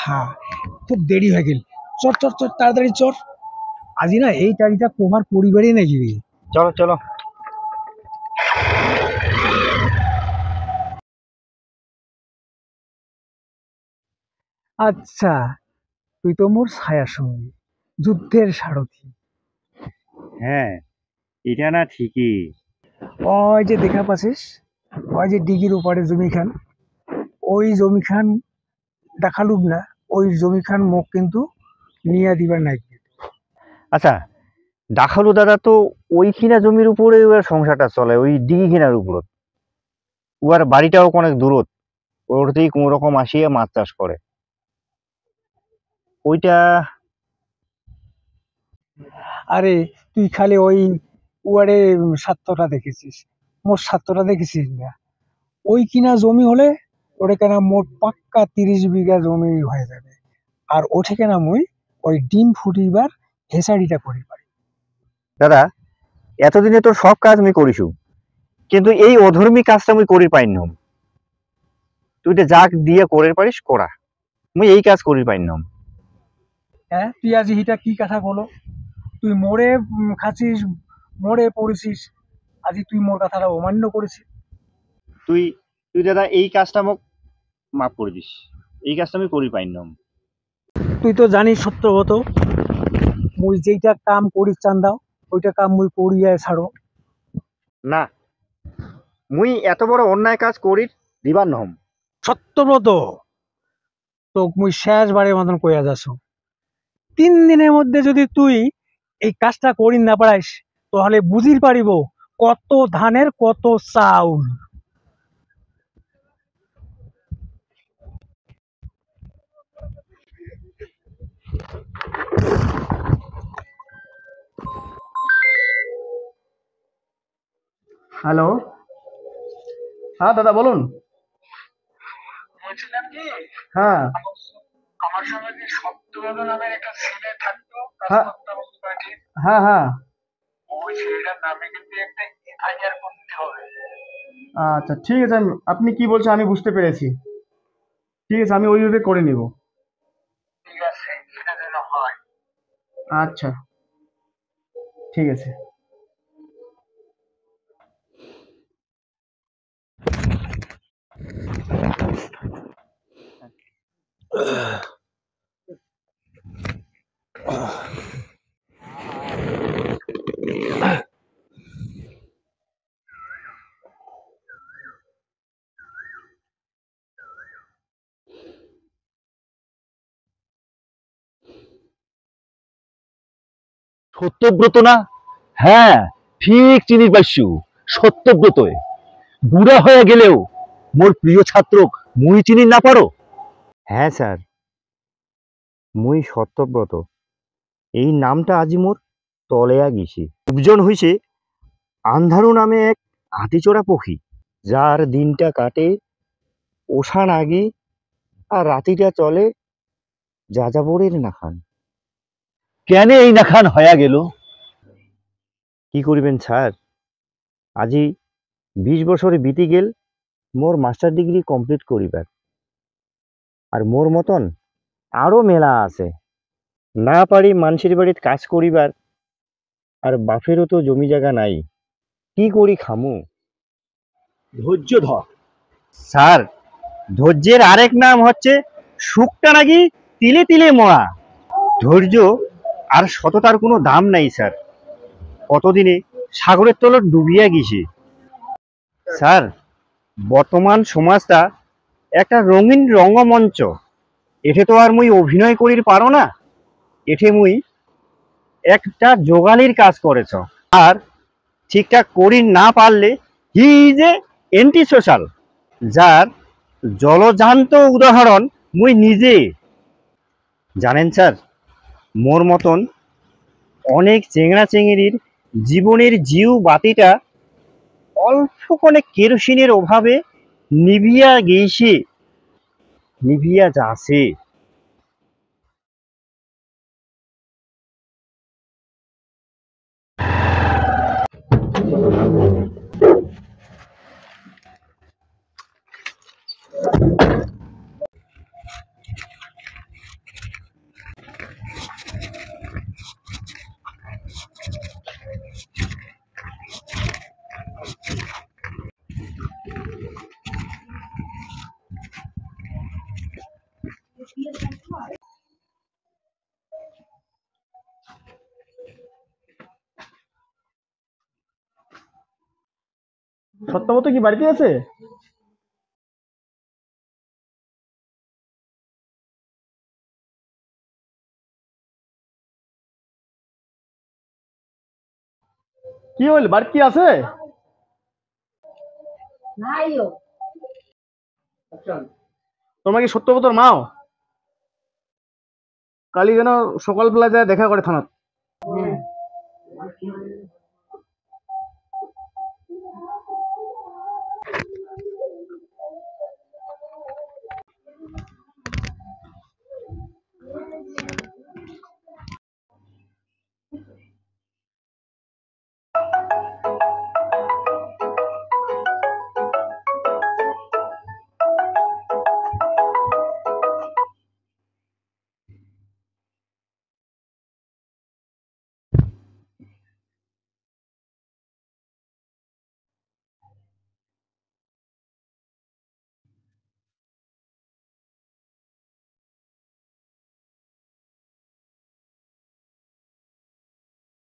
হ্যাঁ, খুব দেরি হয়ে গেল। চর চর চর তাড়াতাড়ি চর। আজি না এই তারিখটা তোমার পরিবারে নাকি রে? চলো চলো। আচ্ছা, তুই তো মোর ছায়া সঙ্গী, যুদ্ধের সারথি। হ্যাঁ, এটা না ঠিকই। ওই যে দেখা পাচ্ছিস, ওই যে ডিগির ওপারে জমিখান, ওই জমিখান দেখালুম না, ওই জমিখান মোক কিন্তু নিয়ে দিবার নাই। আচ্ছা, ডাকালু দাদা তো ওইখিনা জমির উপরে ওর সংসারটা চলে, ওই ডিগি কিনার উপর। ওর বাড়িটাও অনেক দূরত, ওরতেই কোনো রকম আসিয়া মাছ চাষ করে। ওইটা আরে তুই খালি ওই ওয়ারে স্বার্থটা দেখেছিস, মোট স্বার্থটা দেখেছিস না। ওই কিনা জমি হলে ওটা কেনা মোট পাক্কা 30 বিঘা জমি হয়ে যাবে। আর ওঠে কেনা মুই ওই ডিম ফুটিবার হেসারিটা করি পারি। দাদা, এতদিনে তোর সব কাজ আমি করিছু, কিন্তু এই অধর্মী কাজটা আমি করি পাইনম। তুই তো যাক দিয়ে করে পারিস করা, মুই এই কাজ করি পাইনম। হ্যাঁ, তুই আজ হিটা কি কথা বলো? তুই মোড়ে খাচ্ছিস, মোড়ে পড়েছিস, আজি তুই মোর কথাটা অমান্য করেছিস। তুই তুই দাদা এই কাজটা মোক মাফ করে দিস, এই কাজটা আমি করি পাইনম। তুই তো জানিস সত্যবত, মুই যেইটা কাম করিস চান্দাও, ওইটা কাম মুই করিয়া ছাড়ো। না, মুই এত বড় অন্যায় কাজ করি দিবার নহম। সত্যব্রত, তোক মুই শেষবারের মতন কইয়া যাচ্ছ, 3 দিনের মধ্যে যদি তুই এই কাজটা করি না পারাইস, তাহলে বুঝির পারিব কত ধানের কত চাউল। হ্যালো, হ্যাঁ দাদা বলুন। বলছিলাম কি, হ্যাঁ আমার সঙ্গে যে সত্যব্রত নামের একটা ছেলে থাকতো, কাজ হ্যাঁ করতাম ওই পার্টি, হ্যাঁ হ্যাঁ ওই ছেলেটার নামে কিন্তু একটা এফআইআর করতে হবে। আচ্ছা ঠিক আছে, আপনি কি বলছেন আমি বুঝতে পেরেছি। ঠিক আছে, আমি ওইভাবে করে নিব। ঠিক আছে, সেটা যেন হয়। আচ্ছা ঠিক আছে। সত্যব্রত না? হ্যাঁ, ঠিক চিনি পাইছু, সত্যব্রত। বুড়া হয়ে গেলেও মোর প্রিয় ছাত্র মুই চিনি না পারো? হ্যাঁ স্যার, মুই সত্যব্রত। এই নামটা আজি মোর তলেয়া গেছি। উপজন হইছে আন্ধারু নামে এক হাতিচোরা পক্ষী, যার দিনটা কাটে ওষান আগি আর রাতিটা চলে যাযাবরের নাখান। কেন এই নাখান হয়া গেল? কি করিবেন স্যার, আজি 20 বছরে বিতি গেল মোর মাস্টার ডিগ্রি কমপ্লিট করিবার। আর মোর মতন আরো মেলা আছে, না পারি মানুষের বাড়িতে কাজ করিবার, আর বাপেরও তো জমি জায়গা নাই, কি করি খামু? ধৈর্য ধর। স্যার, ধৈর্যের আরেক নাম হচ্ছে সুখটা নাকি তিলে তিলে মরা। ধৈর্য আর সততার কোনো দাম নাই স্যার, কতদিনে সাগরের তলে ডুবিয়া গেছে। স্যার, বর্তমান সমাজটা একটা রঙিন রঙ্গমঞ্চ, এঠে তো আর মুই অভিনয় করির পারো না। এঠে মুই একটা জোগালির কাজ করেছ, আর ঠিকঠাক করি না পারলে he is a anti social, যার জলজান্ত উদাহরণ মুই নিজে। জানেন স্যার, মোর মতন অনেক চেংড়া চেংড়ির জীবনের জিউ বাতিটা অল্পক্ষণে কেরোসিনের অভাবে নিভিয়া গেছে, নিভিয়া যাচ্ছে। সত্যব্রত কি বাড়িতে আছে? কি হল, বাড়িতে কি আছে? তোমরা কি সত্যব্রতর মাও? কালি যেন সকালবেলা যায় দেখা করে থানাত।